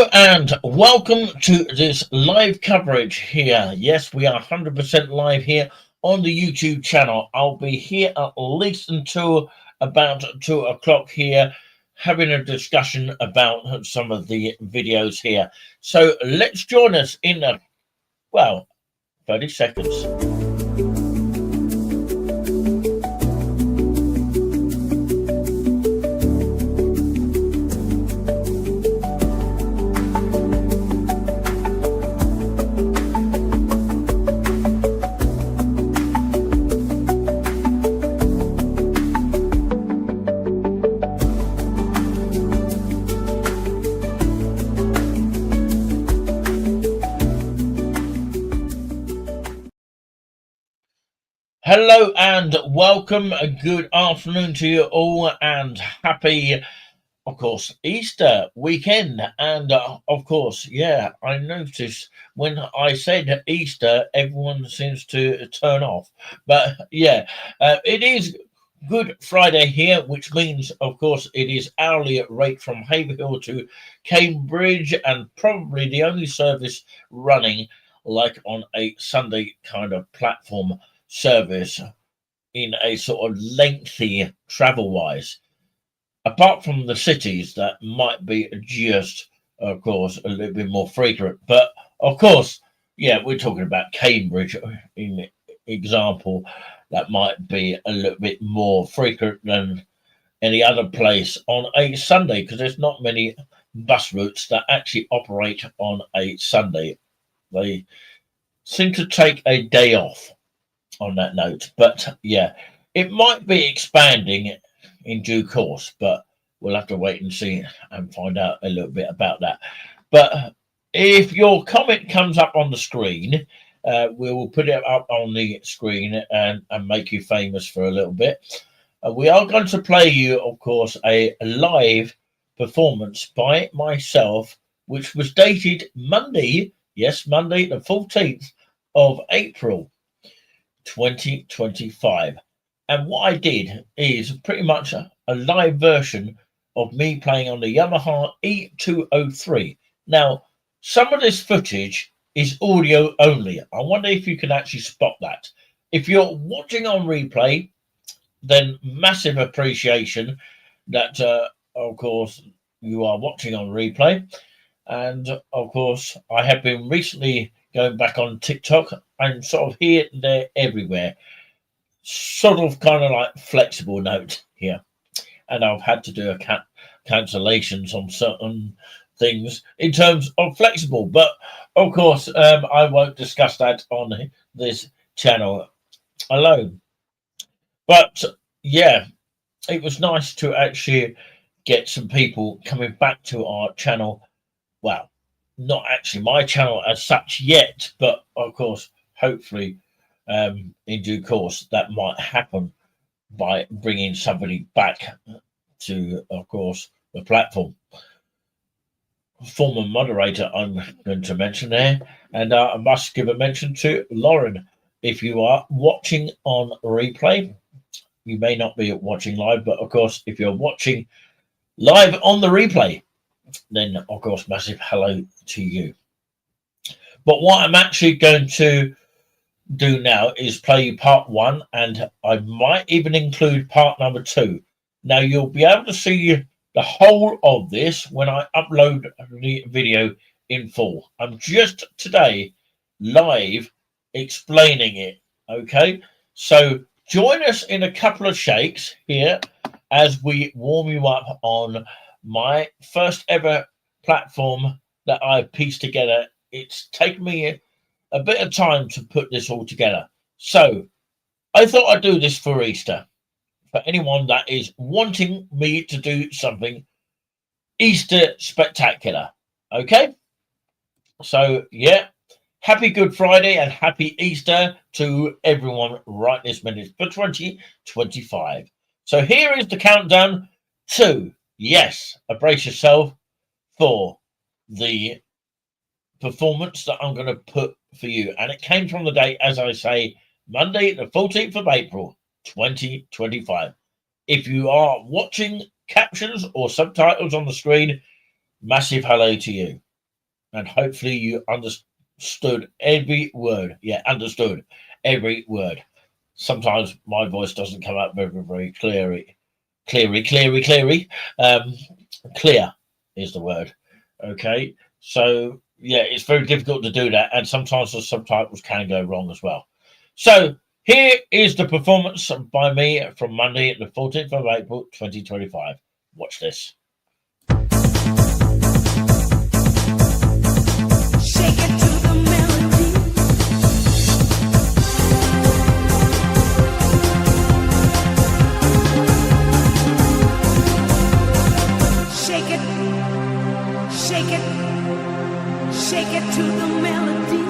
Hello and welcome to this live coverage here. Yes, we are 100% live here on the YouTube channel. I'll be here at least until about 2 o'clock here, having a discussion about some of the videos here. So let's join us in, 30 seconds. Hello and welcome. Good afternoon to you all and happy, of course, Easter weekend. And of course, I noticed when I said Easter, everyone seems to turn off. But it is Good Friday here, which means, of course, it is hourly rate from Haverhill to Cambridge and probably the only service running like on a Sunday kind of platform service in a sort of lengthy travel wise, apart from the cities that might be just, of course, a little bit more frequent. But of course, we're talking about Cambridge in example, that might be a little bit more frequent than any other place on a Sunday because there's not many bus routes that actually operate on a Sunday. They seem to take a day off on that note. But it might be expanding in due course, but we'll have to wait and see and find out a little bit about that. But if your comment comes up on the screen, we will put it up on the screen and make you famous for a little bit. We are going to play you, of course, a live performance by myself, which was dated Monday, Monday, the 14th of April, 2025. And what I did is pretty much a live version of me playing on the Yamaha E203. Now, some of this footage is audio only. I wonder if you can actually spot that. If you're watching on replay, then massive appreciation that, of course, you are watching on replay. And, of course, I have been recently going back on TikTok. I'm sort of here, there, everywhere. Sort of kind of like flexible note here. And I've had to do cancellations on certain things in terms of flexible. But, of course, I won't discuss that on this channel alone. But, it was nice to actually get some people coming back to our channel. Well, not actually my channel as such yet, but of course, hopefully, in due course, that might happen by bringing somebody back to, of course, the platform. Former moderator, I'm going to mention there, and I must give a mention to Lauren. If you are watching on replay, you may not be watching live, but of course, if you're watching live on the replay, then of course, massive hello to you. But what I'm actually going to do now is play you part one, and I might even include part number two. Now you'll be able to see the whole of this when I upload the video in full. I'm just today live explaining it. Okay, so join us in a couple of shakes here as we warm you up on my first ever platform that I pieced together. It's taken me a bit of time to put this all together. So I thought I'd do this for Easter. For anyone that is wanting me to do something Easter spectacular. Okay? So, happy Good Friday and happy Easter to everyone right this minute for 2025. So here is the countdown to, brace yourself for the performance that I'm going to put for you. And it came from the day, as I say, Monday, the 14th of April, 2025. If you are watching captions or subtitles on the screen, massive hello to you. and hopefully you understood every word. Yeah, understood every word. Sometimes my voice doesn't come out very clearly. Clear is the word. Okay, so yeah, it's very difficult to do that, and sometimes the subtitles can go wrong as well. So here is the performance by me from Monday, the 14th of April, 2025. Watch this. Shake it to the melody. Shake it, shake it, shake it to the melody.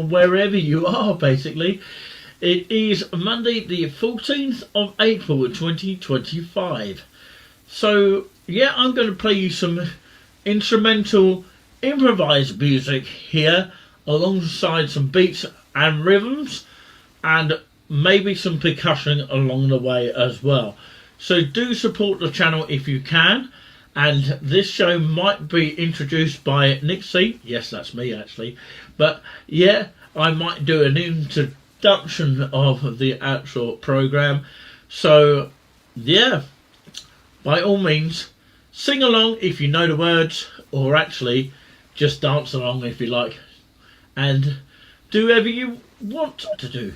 Wherever you are, basically. It is Monday, the 14th of April, 2025. So, yeah, I'm going to play you some instrumental improvised music here, alongside some beats and rhythms, and maybe some percussion along the way as well. So, do support the channel if you can. And this show might be introduced by Nick C. Yes, that's me actually. But yeah, I might do an introduction of the actual program. So yeah, by all means, sing along if you know the words, or actually just dance along if you like, and do whatever you want to do.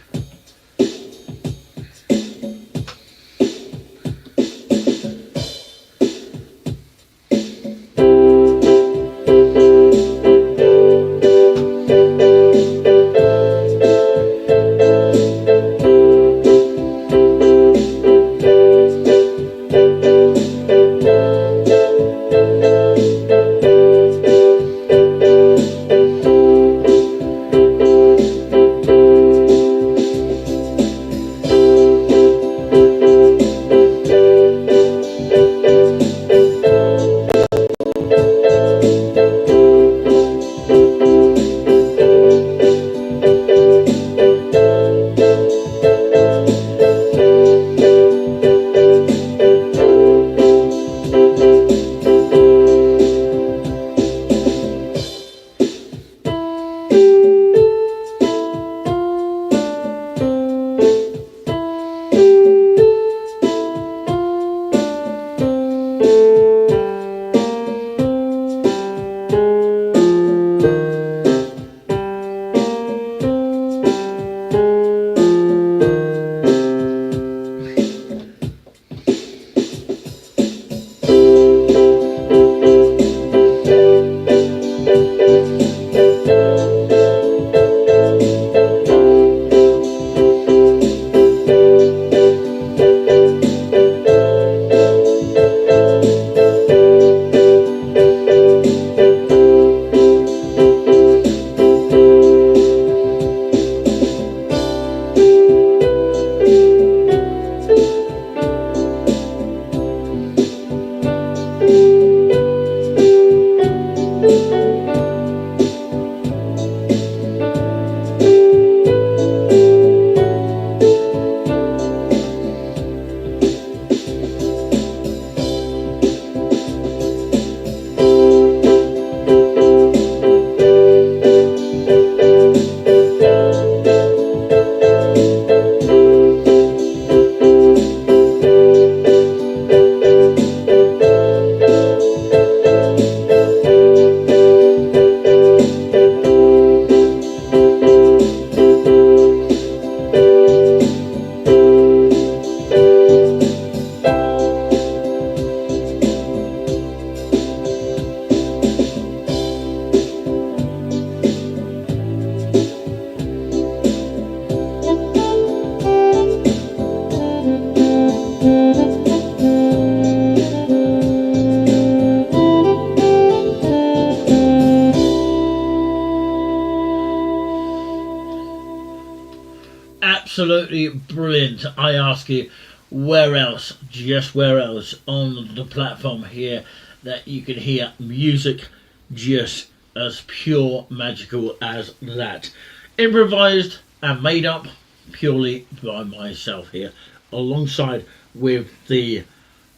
absolutely brilliant. I ask you, where else, just where else on the platform here that you can hear music just as pure magical as that? Improvised and made up purely by myself here, alongside with the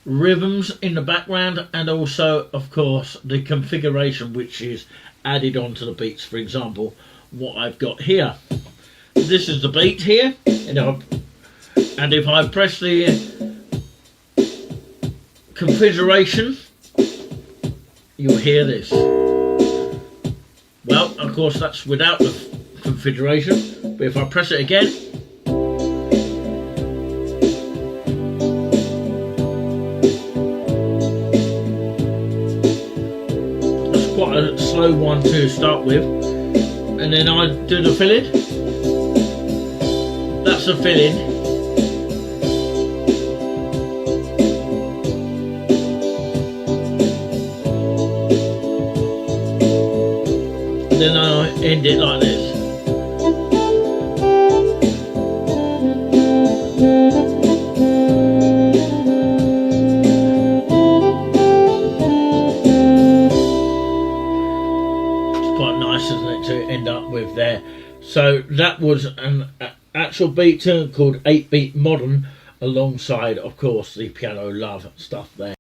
rhythms in the background, and also of course the configuration which is added onto the beats. For example, what I've got here, this is the beat here, and if I press the configuration, you'll hear this. Well, of course that's without the configuration, but if I press it again, quite a slow one to start with, and then I do the fill-in. That's the fill-in. And then I end it like this. To end up with there. So that was an actual beat called 8-Beat Modern, alongside of course the Piano Love stuff there.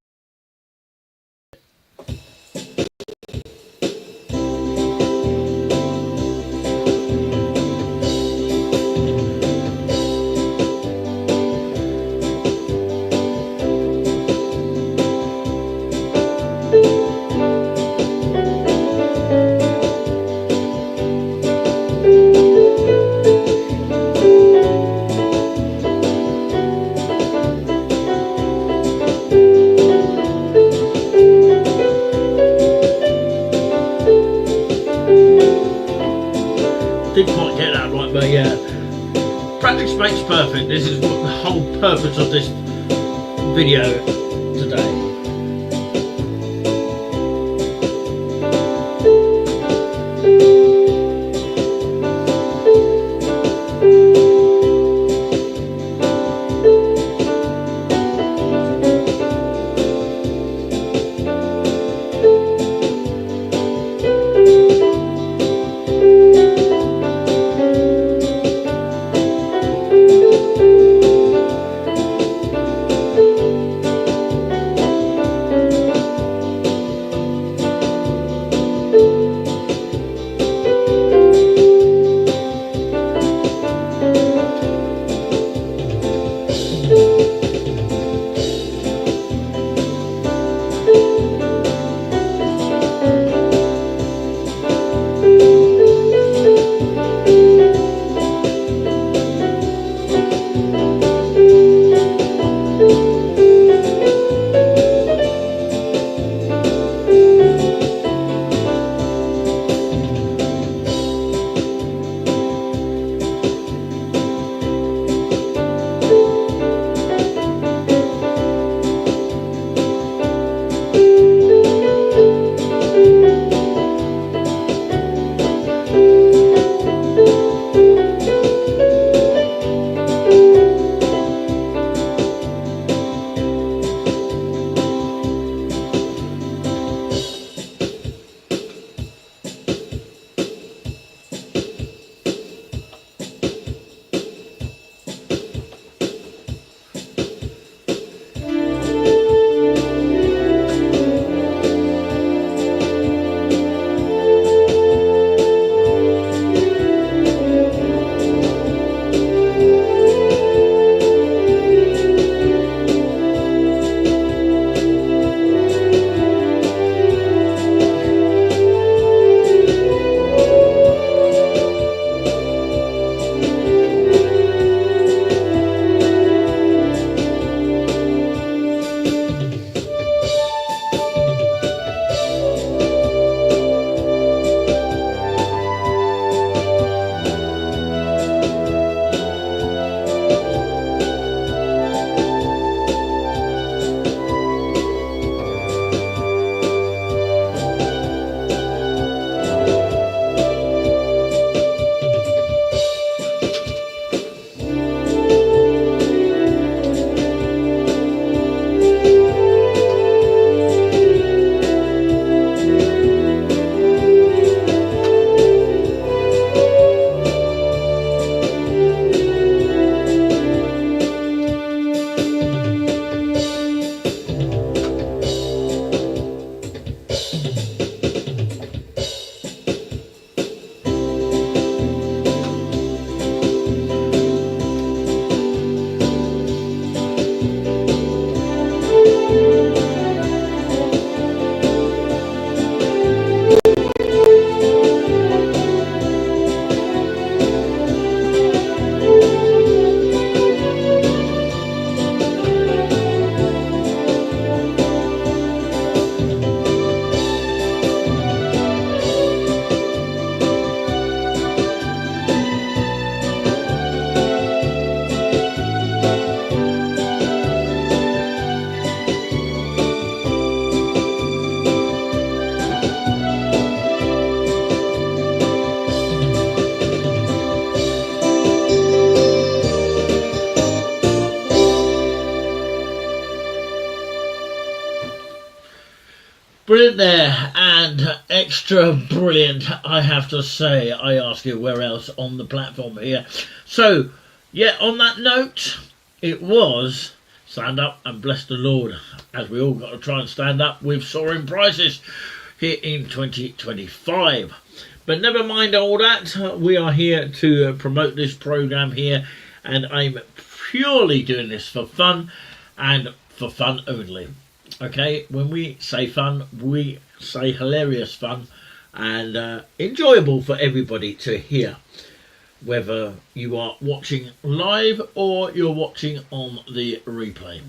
Didn't quite get that right, but yeah, practice makes perfect. This is what the whole purpose of this video today. Brilliant there, and extra brilliant, I have to say. I ask you, where else on the platform here? So, yeah, on that note, it was stand up and bless the Lord, as we all got to try and stand up with soaring prices here in 2025. But never mind all that, we are here to promote this program here, and I'm purely doing this for fun and for fun only. Okay, when we say fun, we say hilarious fun and enjoyable for everybody to hear, whether you are watching live or you're watching on the replay.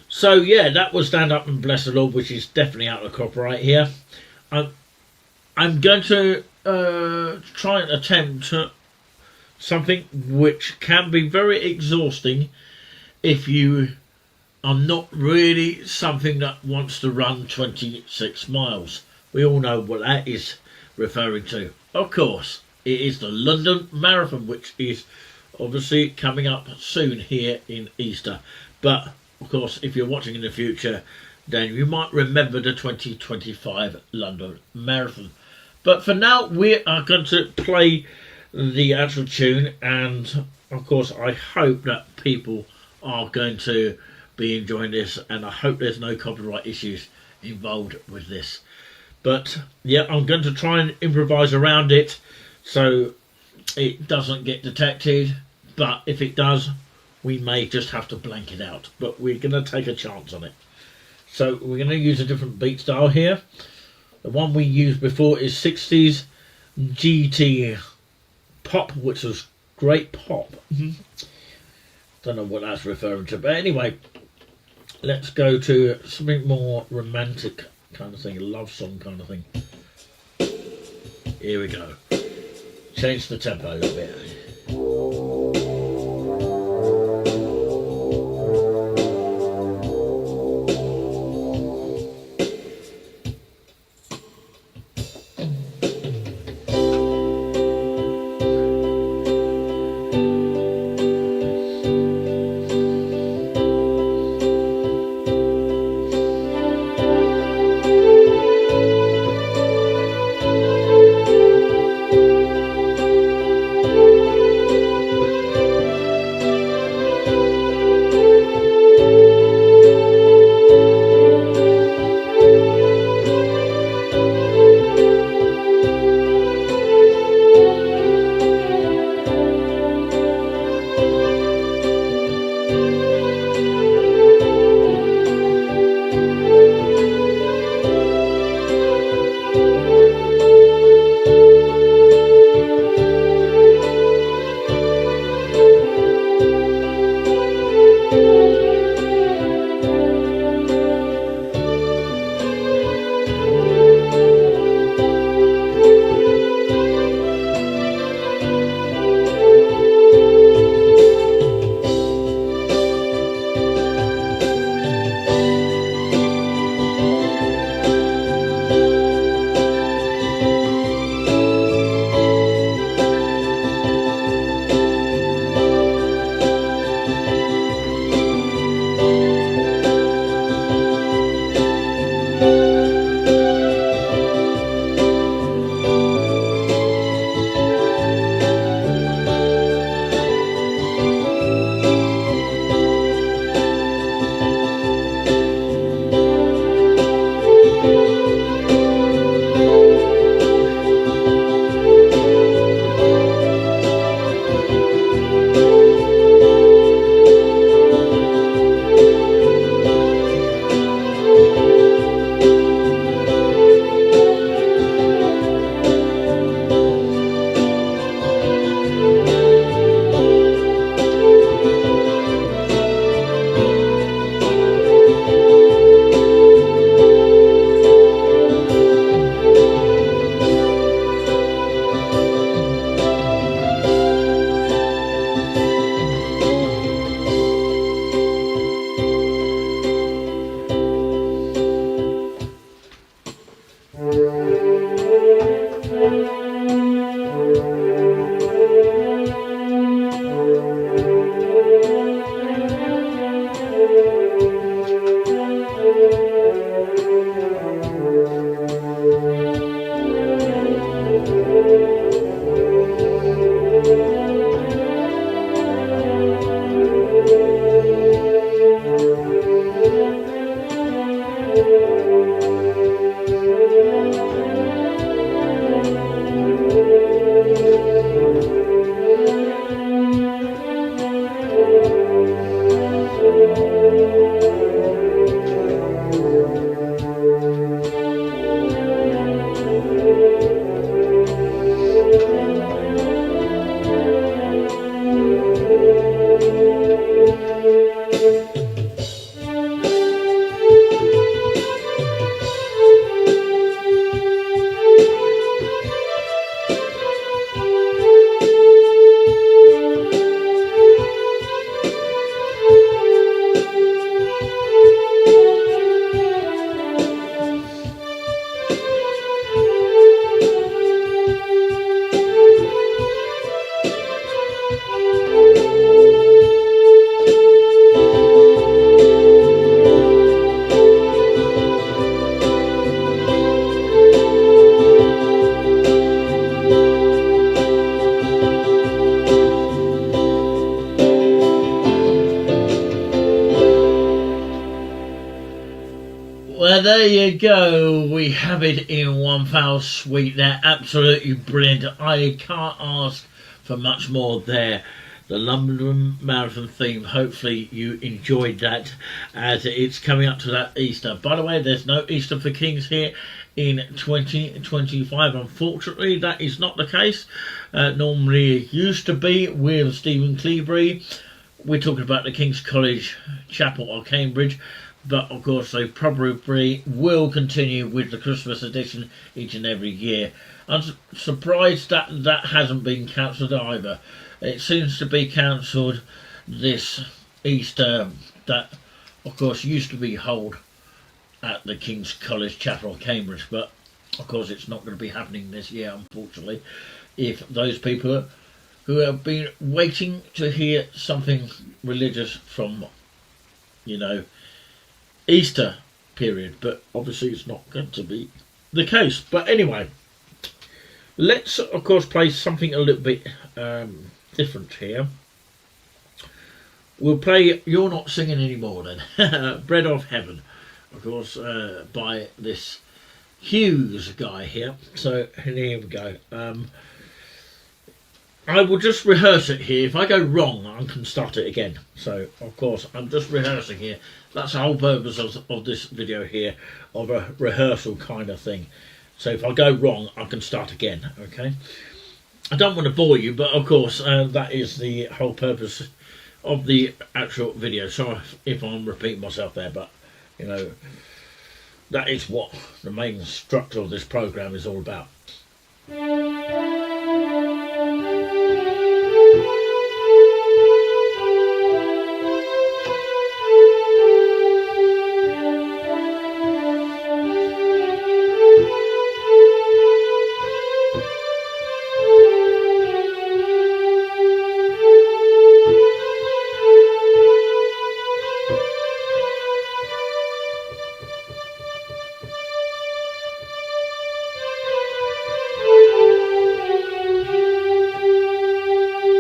So yeah, that was Stand Up and Bless the Lord, which is definitely out of copyright here. I'm going to try and attempt something which can be very exhausting if you are not really something that wants to run 26 miles. We all know what that is referring to. Of course, it is the London Marathon, which is obviously coming up soon here in Easter. But, of course, if you're watching in the future, then you might remember the 2025 London Marathon. But for now, we are going to play the actual tune, and, of course, I hope that people are going to be enjoying this, and I hope there's no copyright issues involved with this. But yeah, I'm going to try and improvise around it so it doesn't get detected, but if it does, we may just have to blank it out, but we're going to take a chance on it. So we're going to use a different beat style here. The one we used before is 60s GT pop, which was great pop. Don't know what that's referring to, but anyway, let's go to something more romantic kind of thing, a love song kind of thing. Here we go. Change the tempo a little bit. Well, there you go. We have it in one foul sweep. They're absolutely brilliant. I can't ask for much more there. The London Marathon theme. Hopefully you enjoyed that, as it's coming up to that Easter. By the way, there's no Easter for Kings here in 2025. Unfortunately, that is not the case. Normally it used to be with Stephen Cleabury. We're talking about the King's College Chapel or Cambridge. But of course, they probably will continue with the Christmas edition each and every year. I'm surprised that that hasn't been cancelled either. It seems to be cancelled this Easter, that of course used to be held at the King's College Chapel, Cambridge, but of course it's not going to be happening this year, unfortunately. If those people who have been waiting to hear something religious from, Easter period, but obviously it's not going to be the case. But anyway, let's of course play something a little bit different here. We'll play You're Not Singing Anymore then. Bread of Heaven, of course, by this Hughes guy here. So here we go. I will just rehearse it here. If I go wrong, I can start it again. So, of course, I'm just rehearsing here. That's the whole purpose of this video here, of a rehearsal kind of thing. So if I go wrong, I can start again, okay? I don't want to bore you, but of course, that is the whole purpose of the actual video. Sorry if I'm repeating myself there, but, that is what the main structure of this program is all about.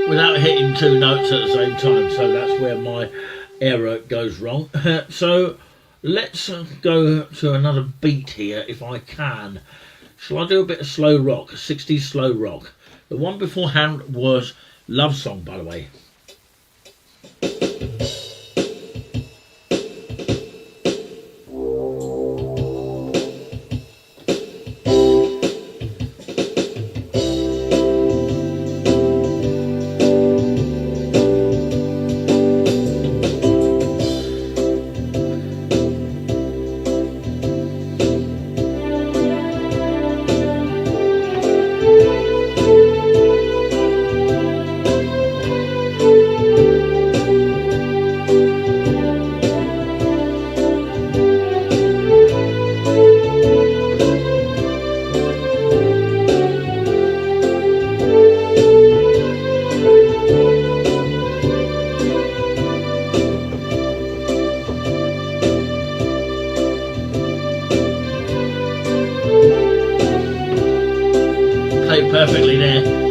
Without hitting two notes at the same time, so that's where my error goes wrong. So let's go to another beat here if I can. Shall I do a bit of slow rock, 60s slow rock? The one beforehand was Love Song, by the way. Perfectly there.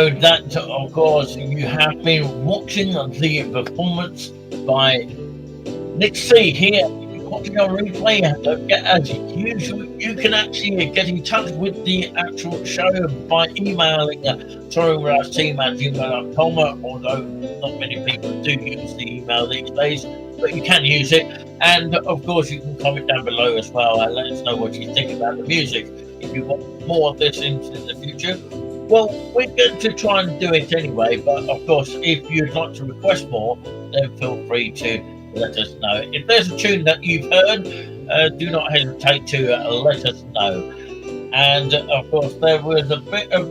know that, of course, you have been watching the performance by Nick C here. If you're watching on replay, don't forget, as usual, you can actually get in touch with the actual show by emailing touringwithoutsteam@gmail.com, although not many people do use the email these days, but you can use it. And of course, you can comment down below as well and let us know what you think about the music. If you want more of this into the future, well, we're going to try and do it anyway. But of course, if you'd like to request more, then feel free to let us know. If there's a tune that you've heard, do not hesitate to let us know. And of course, there was a bit of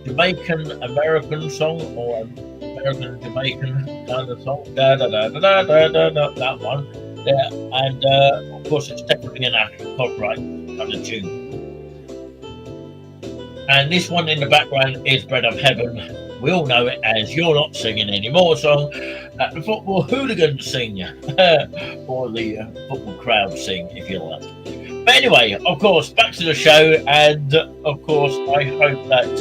Jamaican American song, or American Jamaican kind of song, da da da da da da da, that one there. And of course, it's definitely an actual copyright kind of tune. And this one in the background is Bread of Heaven. We all know it as You're Not Singing Anymore song that the football hooligans sing, or the football crowd sing, if you like. But anyway, of course, back to the show, and of course, I hope that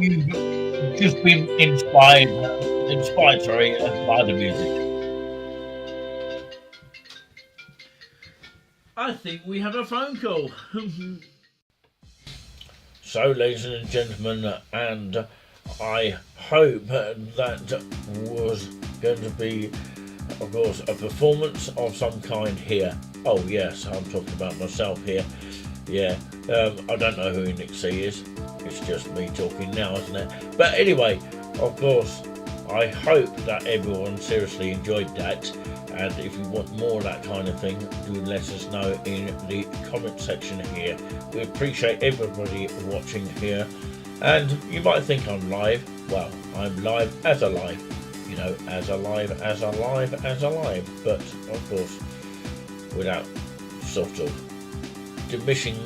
you've just been inspired by the music. I think we have a phone call. So, ladies and gentlemen, and I hope that was going to be, of course, a performance of some kind here. Oh yes, I'm talking about myself here. Yeah, I don't know who Nick C is. It's just me talking now, isn't it? But anyway, of course, I hope that everyone seriously enjoyed that. And if you want more of that kind of thing, do let us know in the comment section here. We appreciate everybody watching here. And you might think I'm live. Well, I'm live as alive. You know, as alive. But, of course, without sort of diminishing,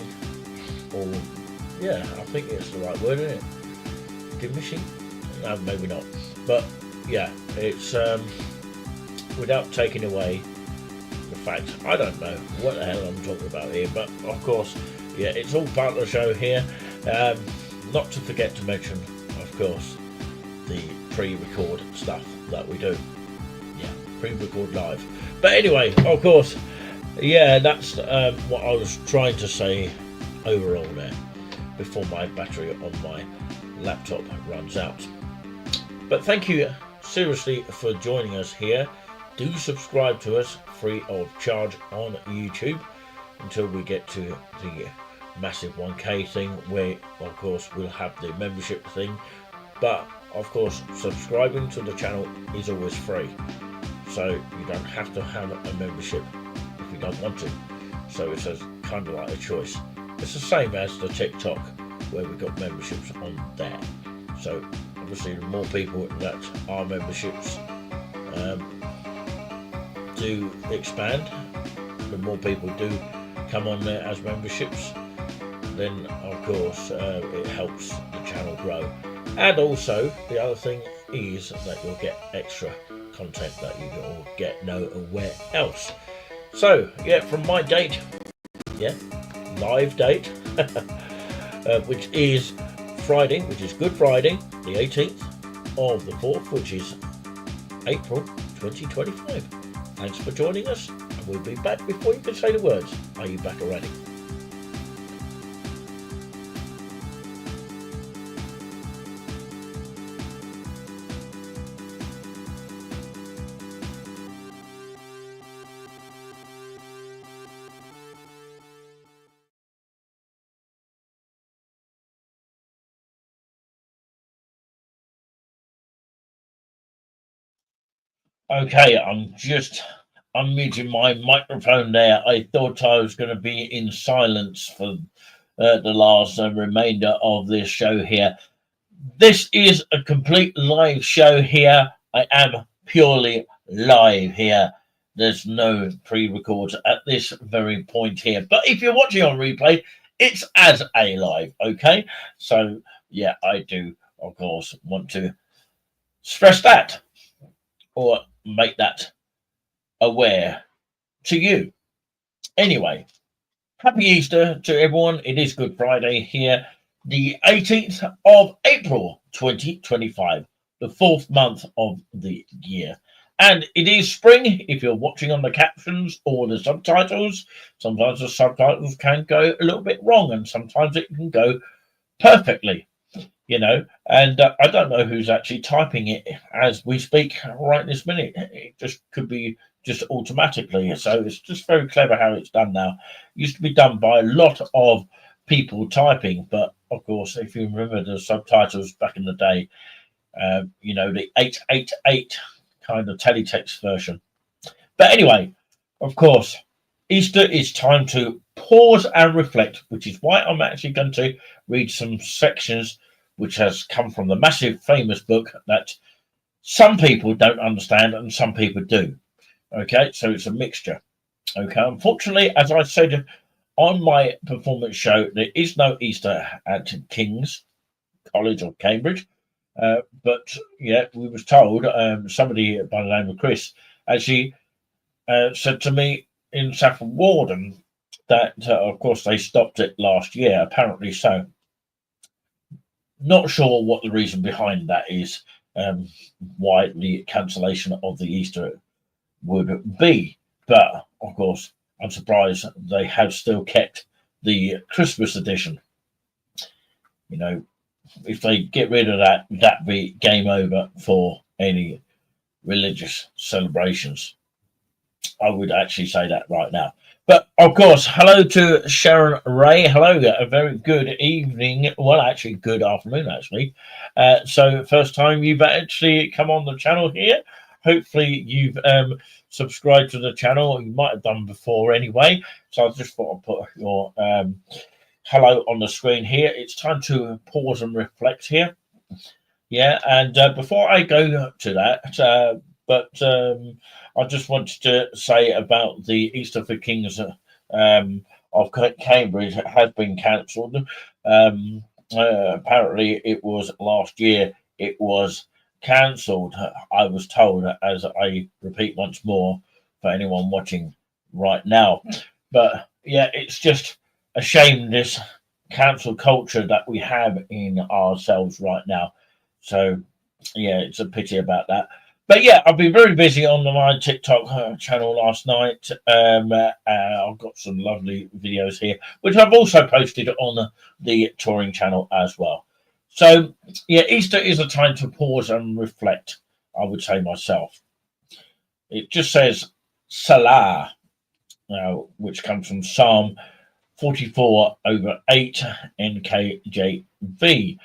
or, yeah, I think it's the right word, isn't it? Diminishing? No, maybe not. But, yeah, it's without taking away the fact, I don't know what the hell I'm talking about here, but of course, yeah, it's all part of the show here. Not to forget to mention, of course, the pre-record stuff that we do. Yeah, pre-record live. But anyway, of course, yeah, that's what I was trying to say overall there before my battery on my laptop runs out. But thank you seriously for joining us here. Do subscribe to us free of charge on YouTube until we get to the massive 1K thing, where of course we'll have the membership thing. But of course, subscribing to the channel is always free, so you don't have to have a membership if you don't want to. So it's kind of like a choice. It's the same as the TikTok, where we've got memberships on there. So obviously, the more people that are memberships do expand, the more people do come on there as memberships, then of course it helps the channel grow. And also the other thing is that you'll get extra content that you will get nowhere else. So yeah, from my date, yeah, live date, which is Friday, which is Good Friday, the 18th of the 4th, which is April 2025. Thanks for joining us, and we'll be back before you can say the words. Are you back already? Okay, I'm just unmuting my microphone there. I thought I was going to be in silence for the last remainder of this show here. This is a complete live show here. I am purely live here. There's no pre-records at this very point here. But if you're watching on replay, it's as a live, okay? So, yeah, I do, of course, want to stress that, or make that aware to you. Anyway, Happy Easter to everyone. It is Good Friday here, the 18th of April 2025, the fourth month of the year. And it is spring if you're watching on the captions or the subtitles. Sometimes the subtitles can go a little bit wrong and sometimes it can go perfectly, And I don't know who's actually typing it as we speak right this minute. It just could be just automatically. So it's just very clever how it's done now. It used to be done by a lot of people typing, but of course, if you remember the subtitles back in the day, the 888 kind of teletext version. But anyway, of course, Easter is time to pause and reflect, which is why I'm actually going to read some sections which has come from the massive famous book that some people don't understand and some people do. Okay, so it's a mixture. Okay, unfortunately, as I said on my performance show, there is no Easter at King's College or Cambridge. But yeah, we was told, somebody by the name of Chris actually said to me in Saffron Walden that, of course, they stopped it last year, apparently so. Not sure what the reason behind that is, why the cancellation of the Easter would be. But, of course, I'm surprised they have still kept the Christmas edition. If they get rid of that, that'd be game over for any religious celebrations. I would actually say that right now. But of course, hello to Sharon Ray. Hello, a very good evening. Well, actually, good afternoon, actually. So, first time you've actually come on the channel here. Hopefully, you've subscribed to the channel. You might have done before anyway. So, I just thought I'd put your hello on the screen here. It's time to pause and reflect here. Yeah, and before I go to that, I just wanted to say about the Easter for Kings of Cambridge has been cancelled. Apparently, it was last year. It was cancelled. I was told, as I repeat once more for anyone watching right now. But yeah, it's just a shame this cancel culture that we have in ourselves right now. So yeah, it's a pity about that. But yeah, I've been very busy on my TikTok channel last night. I've got some lovely videos here, which I've also posted on the touring channel as well. So yeah, Easter is a time to pause and reflect, I would say myself. It just says Salah, which comes from Psalm 44/8 NKJV.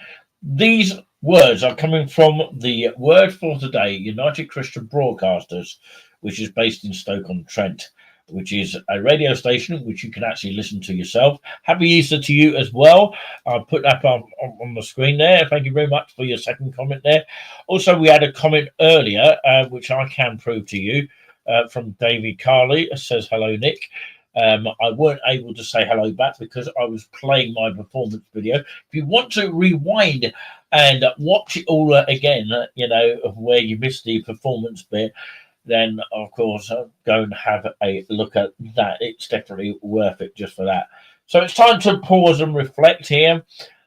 These words are coming from the Word for Today United Christian Broadcasters, which is based in Stoke-on-Trent, which is a radio station which you can actually listen to yourself. Happy Easter to you as well. I'll put that up on the screen there. Thank you very much for your second comment there. Also, we had a comment earlier, which I can prove to you, from David Carley. It says, hello, Nick. I weren't able to say hello back because I was playing my performance video. If you want to rewind and watch it all again, where you missed the performance bit, then of course go and have a look at that. It's definitely worth it just for that. So it's time to pause and reflect here.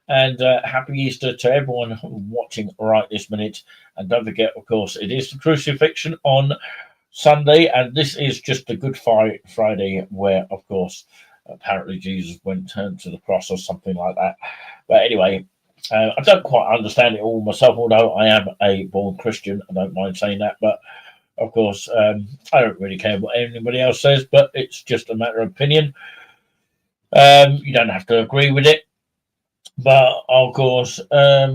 And happy Easter to everyone watching right this minute. And don't forget, of course, it is the crucifixion on Sunday, and this is just a Good Friday where, of course, apparently Jesus went to the cross or something like that. But anyway, I don't quite understand it all myself, although I am a born Christian. I don't mind saying that, but of course, I don't really care what anybody else says, but it's just a matter of opinion. You don't have to agree with it. But of course, I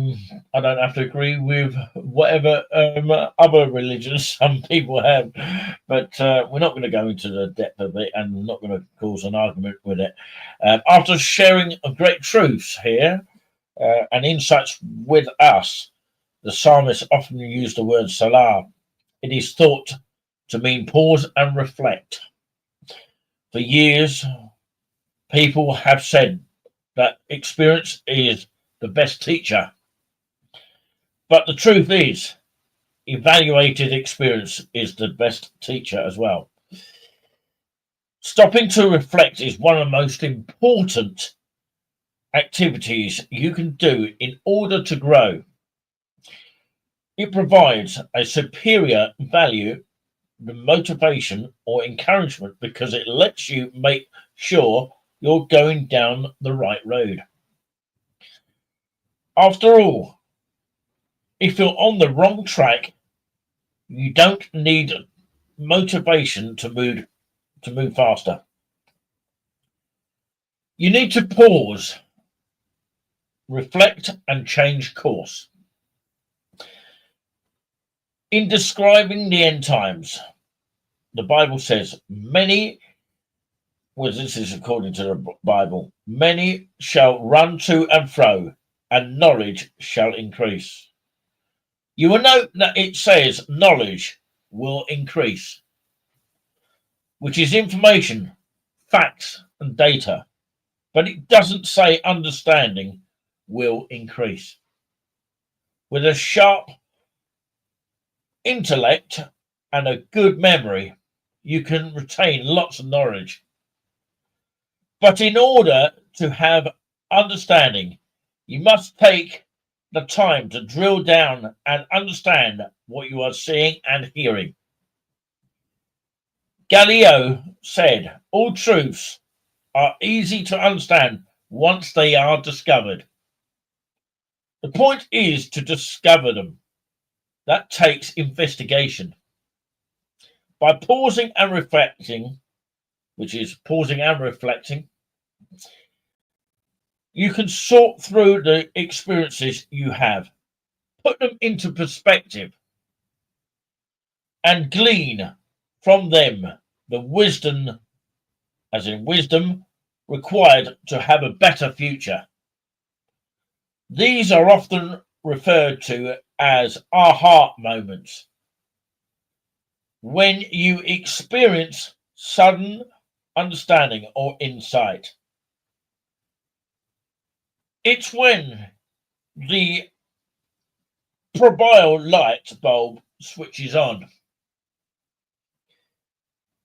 don't have to agree with whatever other religions some people have. But we're not going to go into the depth of it, and we're not going to cause an argument with it. After sharing great truths here and insights with us, the psalmist often used the word Salah. It is thought to mean pause and reflect. For years, people have said that experience is the best teacher. But the truth is, evaluated experience is the best teacher as well. Stopping to reflect is one of the most important activities you can do in order to grow. It provides a superior value, the motivation or encouragement, because it lets you make sure you're going down the right road. After all, if you're on the wrong track, you don't need motivation to move faster. You need to pause, reflect, and change course. In describing the end times, the Bible says, many, well, this is according to the Bible, many shall run to and fro, and knowledge shall increase. You will note that it says knowledge will increase, which is information, facts, and data, but it doesn't say understanding will increase. With a sharp intellect and a good memory, you can retain lots of knowledge. But in order to have understanding, you must take the time to drill down and understand what you are seeing and hearing. Galileo said, all truths are easy to understand once they are discovered. The point is to discover them. That takes investigation. By pausing and reflecting, which is pausing and reflecting, you can sort through the experiences you have, put them into perspective, and glean from them the wisdom, as in wisdom, required to have a better future. These are often referred to as aha moments, when you experience sudden understanding or insight. It's when the proverbial light bulb switches on.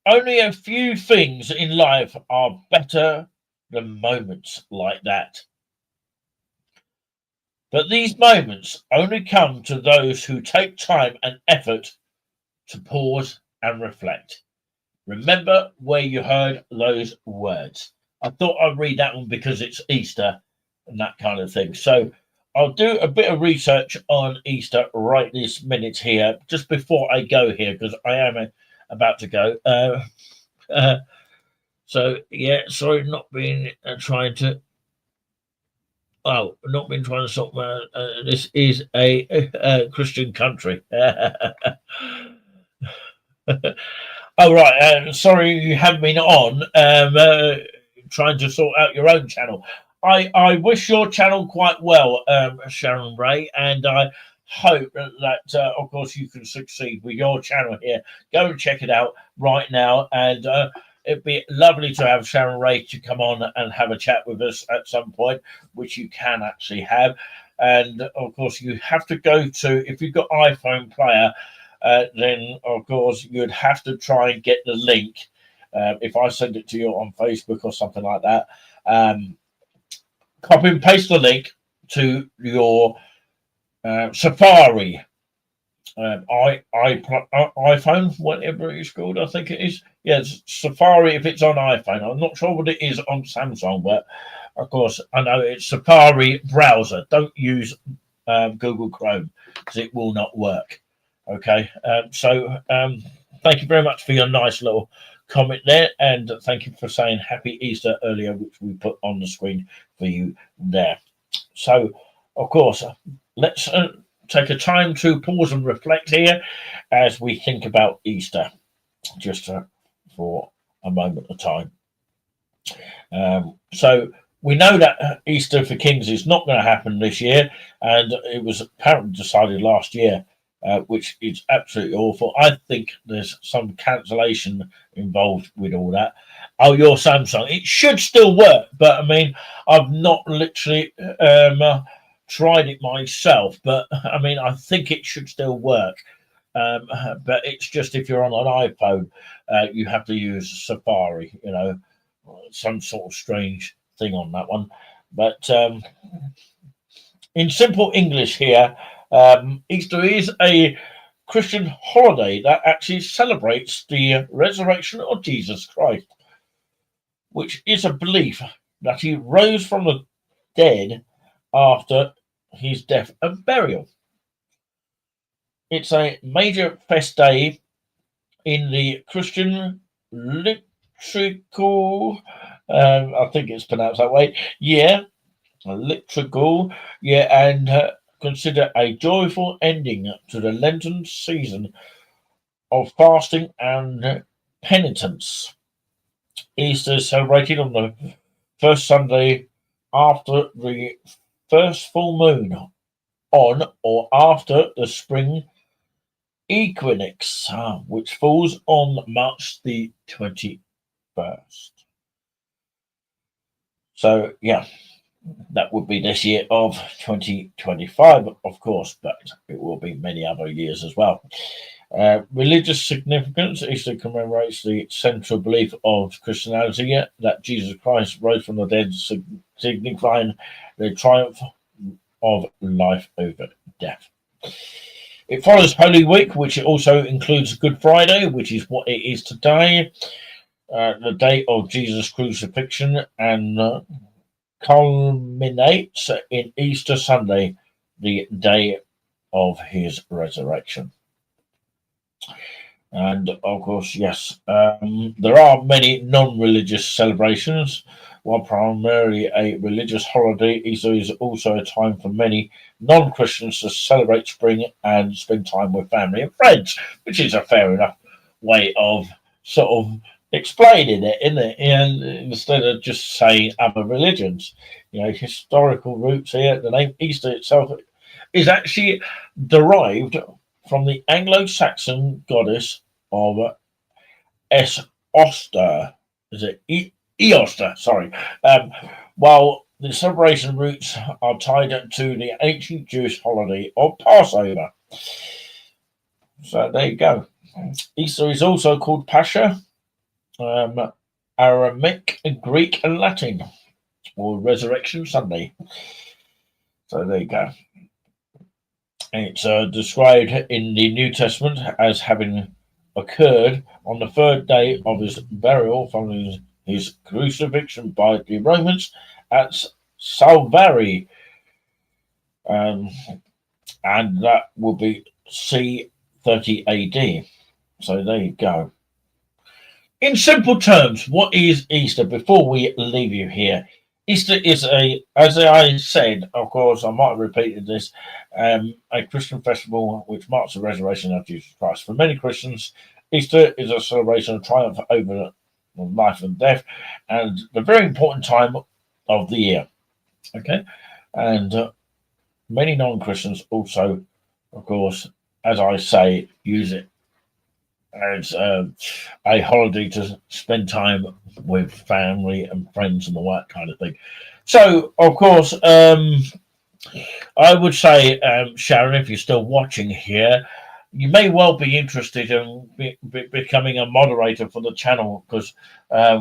Only a few things in life are better than moments like that. But these moments only come to those who take time and effort to pause and reflect. Remember where you heard those words. I thought I'd read that one because it's Easter and that kind of thing. So I'll do a bit of research on Easter right this minute here, just before I go here, because I am about to go. So yeah, sorry, not been trying to. Oh, not been trying to sort my. This is a Christian country. Oh right, sorry you haven't been on. Trying to sort out your own channel. I wish your channel quite well, Sharon Ray, and I hope that, of course, you can succeed with your channel here. Go and check it out right now, and it'd be lovely to have Sharon Ray to come on and have a chat with us at some point, which you can actually have. And of course, you have to go to, if you've got iPhone player, then of course you'd have to try and get the link. If I send it to you on Facebook or something like that, copy and paste the link to your Safari iPhone, whatever it's called, I think it is. Yes, Safari if it's on iPhone. I'm not sure what it is on Samsung, but of course I know it's Safari browser. Don't use Google Chrome because it will not work. Okay, so thank you very much for your nice little comment there, and thank you for saying Happy Easter earlier, which we put on the screen for you there. So of course, let's take a time to pause and reflect here as we think about Easter, just for a moment of time. So we know that Easter for Kings is not going to happen this year, and it was apparently decided last year, which is absolutely awful. I think there's some cancellation involved with all that. Oh, your Samsung, it should still work, but I mean, I've not literally tried it myself, but I mean, I think it should still work. but it's just if you're on an iPhone, you have to use Safari, some sort of strange thing on that one. But in simple English here, Easter is a Christian holiday that actually celebrates the resurrection of Jesus Christ, which is a belief that he rose from the dead after his death and burial. It's a major fest day in the Christian liturgical, I think it's pronounced that way, liturgical, and consider a joyful ending to the Lenten season of fasting and penitence. Easter is celebrated on the first Sunday after the first full moon, on or after the spring equinox, which falls on March the 21st. So, that would be this year of 2025, of course, but it will be many other years as well. Religious significance. Easter commemorates the central belief of Christianity that Jesus Christ rose from the dead, signifying the triumph of life over death. It follows Holy Week, which also includes Good Friday, which is what it is today, the day of Jesus' crucifixion, and culminates in Easter Sunday, the day of his resurrection. And of course, yes, there are many non-religious celebrations. While primarily a religious holiday, Easter is also a time for many non-Christians to celebrate spring and spend time with family and friends, which is a fair enough way of sort of explaining it, isn't it? And instead of just saying other religions, historical roots here. The name Easter itself is actually derived from the Anglo-Saxon goddess of Eoster. Is it Eoster? Sorry. While the celebration roots are tied to the ancient Jewish holiday of Passover. So there you go. Easter is also called Pascha, Aramaic, Greek, and Latin, or Resurrection Sunday. So there you go. It's described in the New Testament as having occurred on the third day of his burial following his crucifixion by the Romans at Salvari, and that will be C30 AD. So there you go. In simple terms, what is Easter? Before we leave you here, Easter is as I said, of course, I might have repeated this, a Christian festival which marks the resurrection of Jesus Christ. For many Christians, Easter is a celebration of triumph over life and death, and the very important time of the year. Okay, and many non-Christians also, of course, as I say, use it as a holiday to spend time with family and friends and all that kind of thing. So, of course, I would say, Sharon, if you're still watching here, you may well be interested in becoming a moderator for the channel, because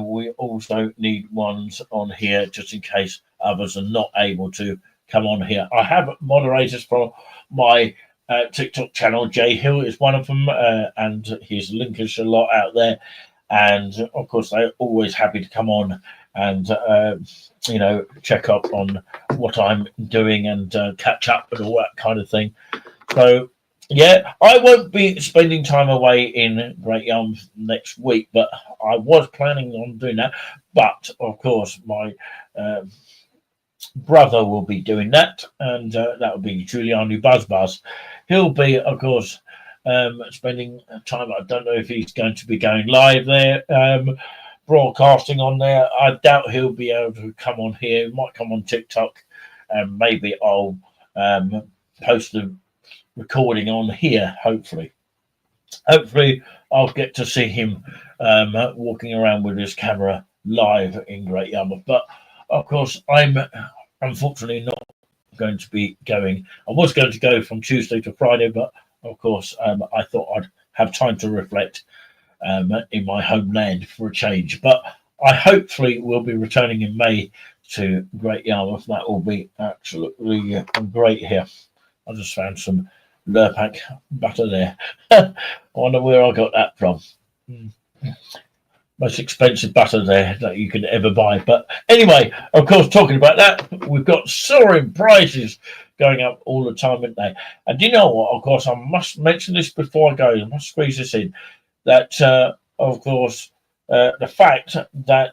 we also need ones on here just in case others are not able to come on here. I have moderators for my TikTok channel. Jay Hill is one of them, and his link is a lot out there. And of course, they're always happy to come on and check up on what I'm doing and catch up and all that kind of thing. So yeah, I won't be spending time away in Great Yarmouth next week, but I was planning on doing that. But of course, my brother will be doing that, and that will be Giuliano Buzz. He'll be, of course, spending time. I don't know if he's going to be going live there, broadcasting on there. I doubt he'll be able to come on here. He might come on TikTok, and maybe I'll post the recording on here. Hopefully I'll get to see him walking around with his camera live in Great Yarmouth. But of course, I'm unfortunately not going to be going. I was going to go from Tuesday to Friday, but of course, I thought I'd have time to reflect in my homeland for a change. But I hopefully will be returning in May to Great Yarmouth. That will be absolutely great here. I just found some Lurpak butter there. I wonder where I got that from. Most expensive butter there that you could ever buy. But anyway, of course, talking about that, we've got soaring prices going up all the time, aren't they? And you know what? Of course, I must mention this before I go. I must squeeze this in. That, of course, the fact that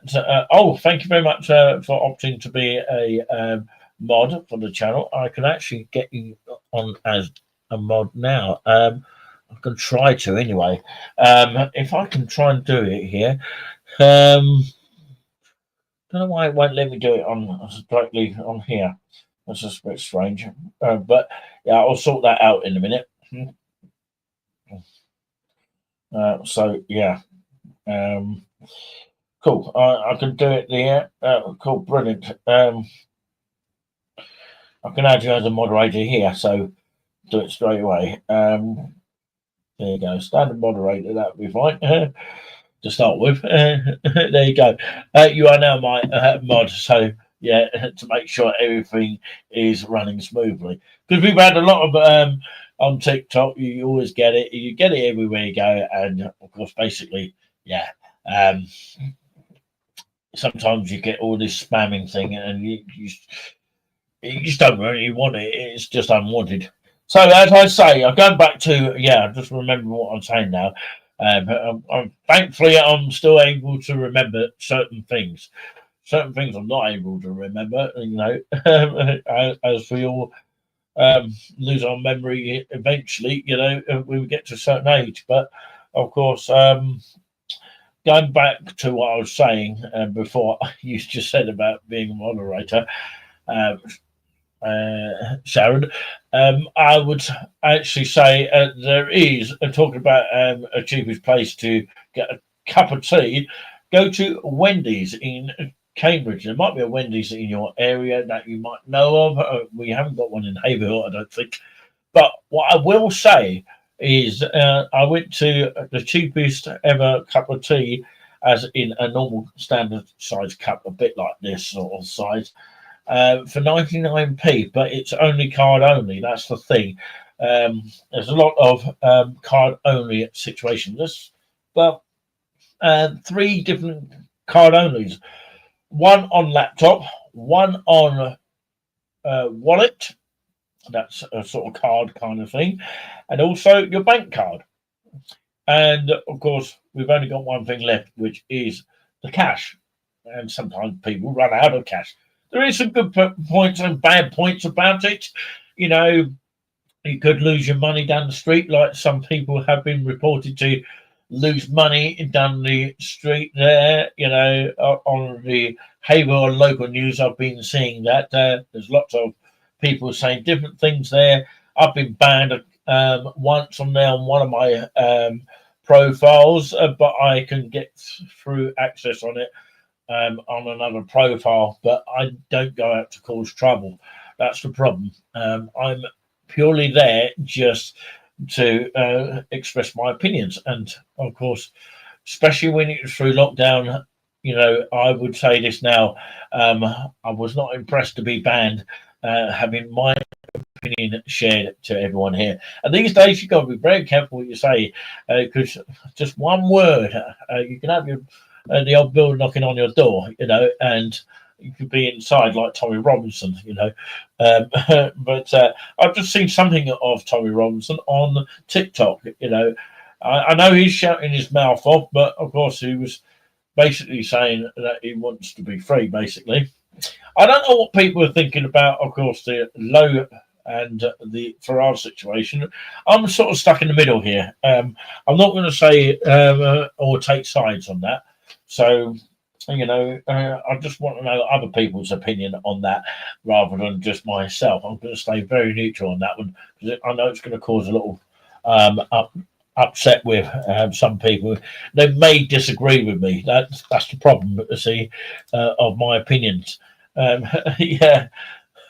thank you very much for opting to be a mod for the channel. I can actually get you on as a mod now. I can try to anyway. If I can try and do it here. Don't know why it won't let me do it on directly on here. That's just a bit strange. But yeah, I'll sort that out in a minute. So yeah. Cool. I can do it there. Cool, brilliant. I can add you as a moderator here, so do it straight away. There you go, standard moderator, that would be fine to start with. There you go. You are now my mod, so yeah, to make sure everything is running smoothly. Because we've had a lot of on TikTok, you always get it. You get it everywhere you go, and of course, basically, yeah. Sometimes you get all this spamming thing, and you just don't really want it. It's just unwanted. So as I say, I'm going back to just remember what I'm saying now. Thankfully, I'm still able to remember certain things. Certain things I'm not able to remember. You know, as we all lose our memory eventually. You know, when we get to a certain age. But of course, going back to what I was saying before, you just said about being a moderator. Sharon, I would actually say there is talking about a cheapest place to get a cup of tea. Go to Wendy's in Cambridge. There might be a Wendy's in your area that you might know of. We haven't got one in Haverhill, I don't think. But what I will say is I went to the cheapest ever cup of tea, as in a normal standard size cup, a bit like this sort of size. For 99p, but it's only card only. That's the thing. There's a lot of card only situations. But 3 different card onlys: one on laptop, one on wallet. That's a sort of card kind of thing, and also your bank card. And of course, we've only got one thing left, which is the cash. And sometimes people run out of cash. There is some good points and bad points about it. You know, you could lose your money down the street, like some people have been reported to lose money down the street there. You know, on the Haverhill local news, I've been seeing that. There's lots of people saying different things there. I've been banned once on there on one of my profiles, but I can get through access on it. On another profile, but I don't go out to cause trouble. That's the problem. I'm purely there just to express my opinions, and of course, especially when it's through lockdown, you know, I would say this now. I was not impressed to be banned, having my opinion shared to everyone here. And these days, you've got to be very careful what you say, because just one word, you can have your the old bill knocking on your door, you know, and you could be inside like Tommy Robinson, you know. But I've just seen something of Tommy Robinson on TikTok, you know. I know he's shouting his mouth off, but of course he was basically saying that he wants to be free, basically. I don't know what people are thinking about, of course, the low and the Farage situation. I'm sort of stuck in the middle here. I'm not going to say or take sides on that. So, you know, I just want to know other people's opinion on that rather than just myself. I'm going to stay very neutral on that one because I know it's going to cause a little upset with some people. They may disagree with me. That's the problem, see, of my opinions. Yeah.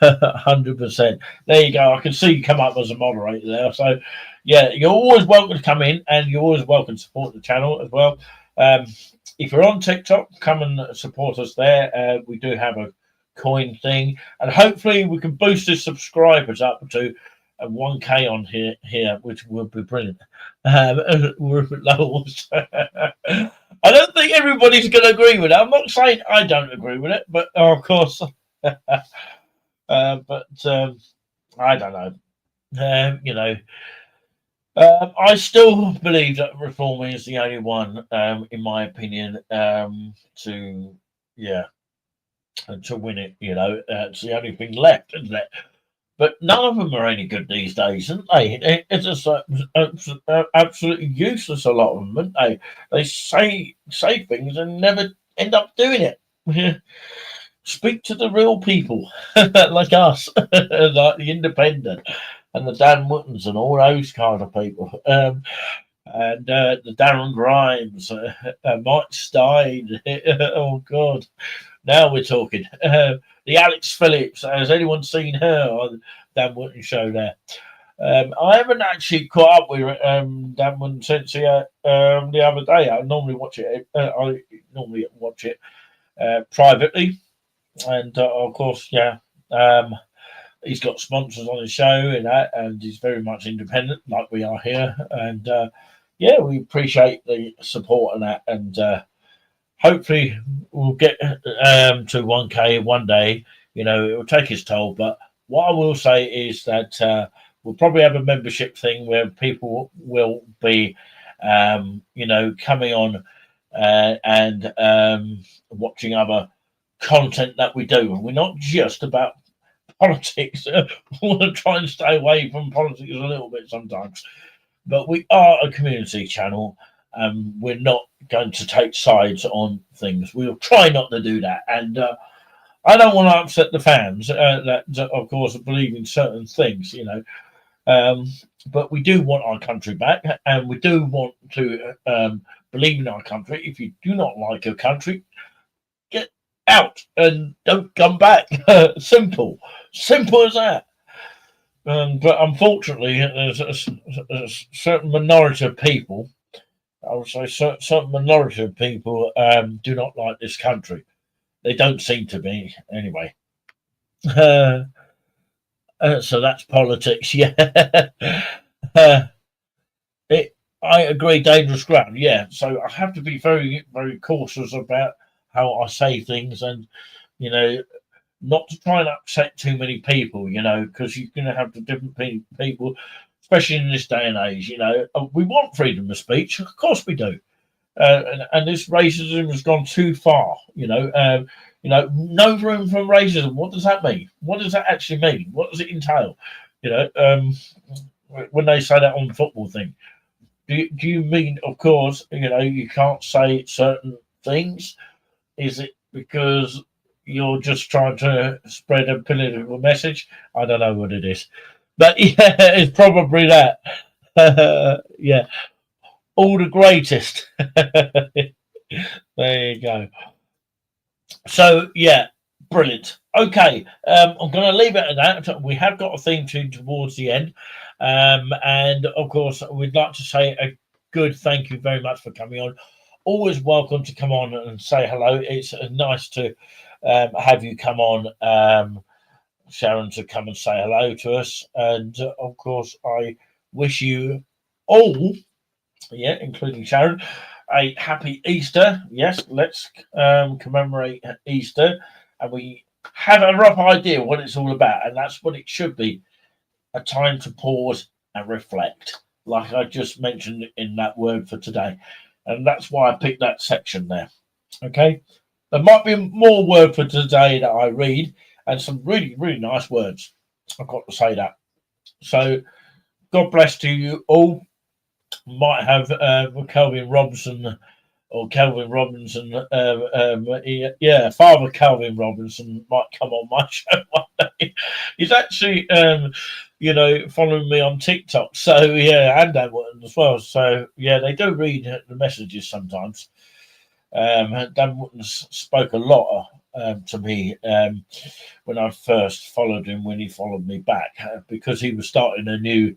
100%. There you go. I can see you come up as a moderator there. So, yeah, you're always welcome to come in, and you're always welcome to support the channel as well. If you're on TikTok, come and support us there. We do have a coin thing, and hopefully we can boost the subscribers up to 1K on here, which would be brilliant. We're a bit low. I don't think everybody's going to agree with it. I'm not saying I don't agree with it, but of course. But I don't know. I still believe that reforming is the only one, in my opinion, to win it. It's the only thing left, isn't it? But none of them are any good these days, aren't they? It's just absolutely useless. A lot of them, aren't they? They say things and never end up doing it. Speak to the real people like us, like the Independent and the Dan Muttons and all those kind of people, and the Darren Grimes, Mike Stein. Oh God, now we're talking. The Alex Phillips. Has anyone seen her on Dan Mutton show there? I haven't actually caught up with Dan Mutton since the other day. I normally watch it. Privately. And of course, he's got sponsors on his show and he's very much independent, like we are here. And we appreciate the support and that. And hopefully, we'll get to 1K one day. It will take its toll. But what I will say is that we'll probably have a membership thing where people will be, coming on and watching other content that we do, and we're not just about politics. We want to try and stay away from politics a little bit sometimes, but we are a community channel, and we're not going to take sides on things. We'll try not to do that, and I don't want to upset the fans that of course believe in certain things, but we do want our country back, and we do want to believe in our country. If you do not like your country, get out and don't come back. Simple as that. But unfortunately, there's a certain minority of people. I would say certain minority of people do not like this country. They don't seem to be anyway. So that's politics. Yeah. I agree. Dangerous ground. Yeah. So I have to be very, very cautious about how I say things, and not to try and upset too many people, because you're going to have the different people, especially in this day and age. We want freedom of speech, of course we do, and this racism has gone too far. No room for racism. What does that mean? What does that actually mean? What does it entail? When they say that on the football thing, do you mean, of course, you can't say certain things? Is it because you're just trying to spread a political message? I don't know what it is, but yeah, it's probably that. Yeah, all the greatest. There you go. So yeah, brilliant. Okay, I'm going to leave it at that. We have got a theme tune towards the end, and of course, we'd like to say a good thank you very much for coming on. Always welcome to come on and say hello. It's nice to have you come on, Sharon, to come and say hello to us. And of course, I wish you all, including Sharon, a happy Easter. Yes, let's commemorate Easter, and we have a rough idea what it's all about, and that's what it should be: a time to pause and reflect, like I just mentioned in that word for today. And that's why I picked that section there. Okay. There might be more word for today that I read, and some really, really nice words. I've got to say that. So God bless to you all. Might have Calvin Robinson or Calvin Robinson. Father Calvin Robinson might come on my show one day. He's actually following me on TikTok. So yeah, and Dan Wootton as well. So yeah, they do read the messages sometimes. Dan Wootton spoke a lot to me when I first followed him, when he followed me back, because he was starting a new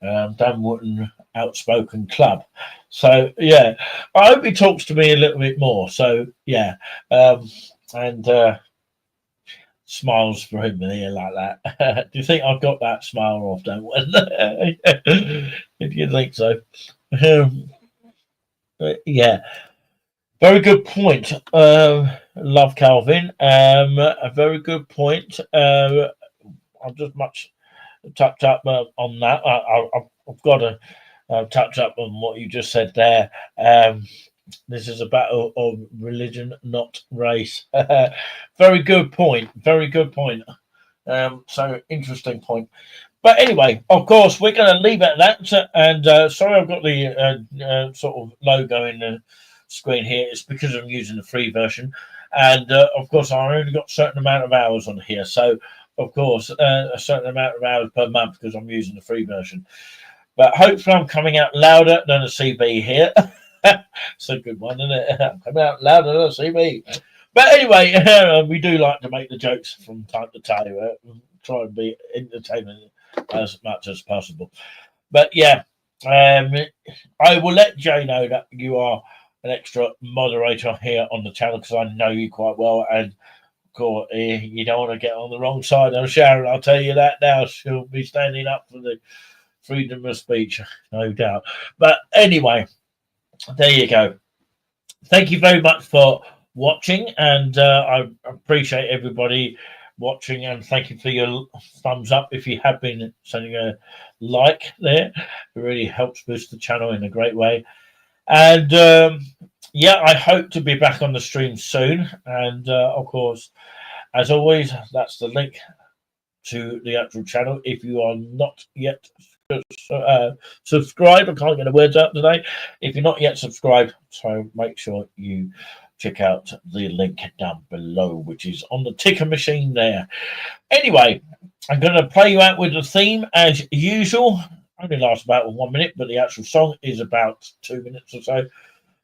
Dan Wootton Outspoken Club. So yeah, I hope he talks to me a little bit more. So yeah, and smiles for him here like that. Do you think I've got that smile off, Dan Wootton? If you think so. Yeah, very good point. Love Calvin. A very good point. I'm just much touch up on that. I've got to touch up on what you just said there. This is a battle of religion, not race. Very good point. Very good point. So interesting point. But anyway, of course, we're going to leave it at that. And sorry, I've got the sort of logo in the screen here. It's because I'm using the free version. And of course, I only got a certain amount of hours on here. So, of course, a certain amount of hours per month because I'm using the free version. But hopefully, I'm coming out louder than a CB here. It's a good one, isn't it? I'm coming out louder than a CB. But anyway, we do like to make the jokes from time to time. Try and be entertaining as much as possible. But yeah, I will let Jay know that you are an extra moderator here on the channel because I know you quite well, and of course you don't want to get on the wrong side of Sharon. I'll tell you that now. She'll be standing up for the freedom of speech, no doubt. But anyway, there you go. Thank you very much for watching, and I appreciate everybody watching, and thank you for your thumbs up if you have been sending a like there. It really helps boost the channel in a great way. And yeah, I hope to be back on the stream soon. And of course, as always, that's the link to the actual channel. If you are not yet subscribed, I can't get the words out today. If you're not yet subscribed, so make sure you check out the link down below, which is on the ticker machine there. Anyway, I'm going to play you out with the theme as usual. Only lasts about 1 minute, but the actual song is about 2 minutes or so.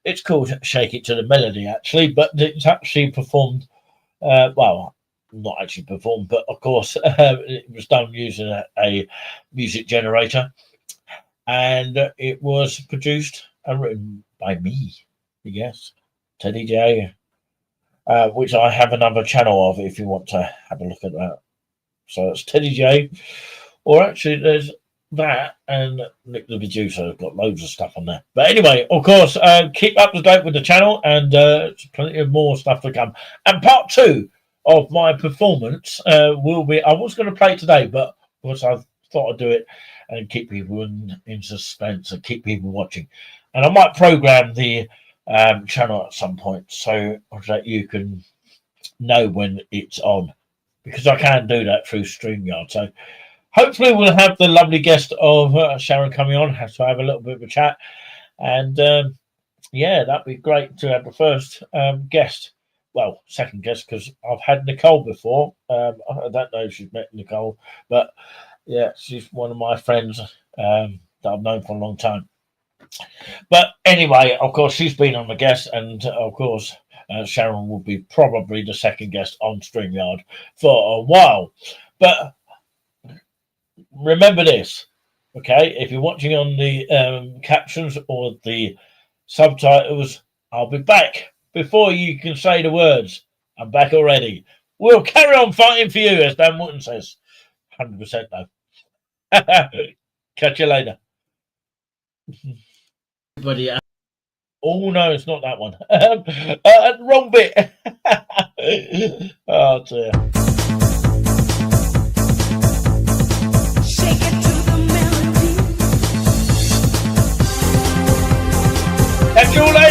It's called Shake It to the Melody, actually, but it's actually performed, well, not actually performed, but of course, it was done using a music generator, and it was produced and written by me, yes, Teddy J, which I have another channel of if you want to have a look at that. So it's Teddy J, or actually there's that and Nick the Producer have got loads of stuff on there. But anyway, of course, keep up to date with the channel, and plenty of more stuff to come. And part 2 of my performance will be, I was going to play it today, but of course I thought I'd do it and keep people in suspense and keep people watching. And I might program the channel at some point so that you can know when it's on, because I can do that through StreamYard. So hopefully we'll have the lovely guest of Sharon coming on to have a little bit of a chat. And yeah, that'd be great to have the first guest. Well, second guest, because I've had Nicole before. I don't know if she's met Nicole, but yeah, she's one of my friends that I've known for a long time. But anyway, of course, she's been on the guest, and of course, Sharon will be probably the second guest on StreamYard for a while. But remember this, okay? If you're watching on the captions or the subtitles, I'll be back before you can say the words. I'm back already. We'll carry on fighting for you, as Dan Wootton says. 100% though. Catch you later. Everybody, oh no, it's not that one. Wrong bit. Oh dear. Shake it to the melody. Catch you later.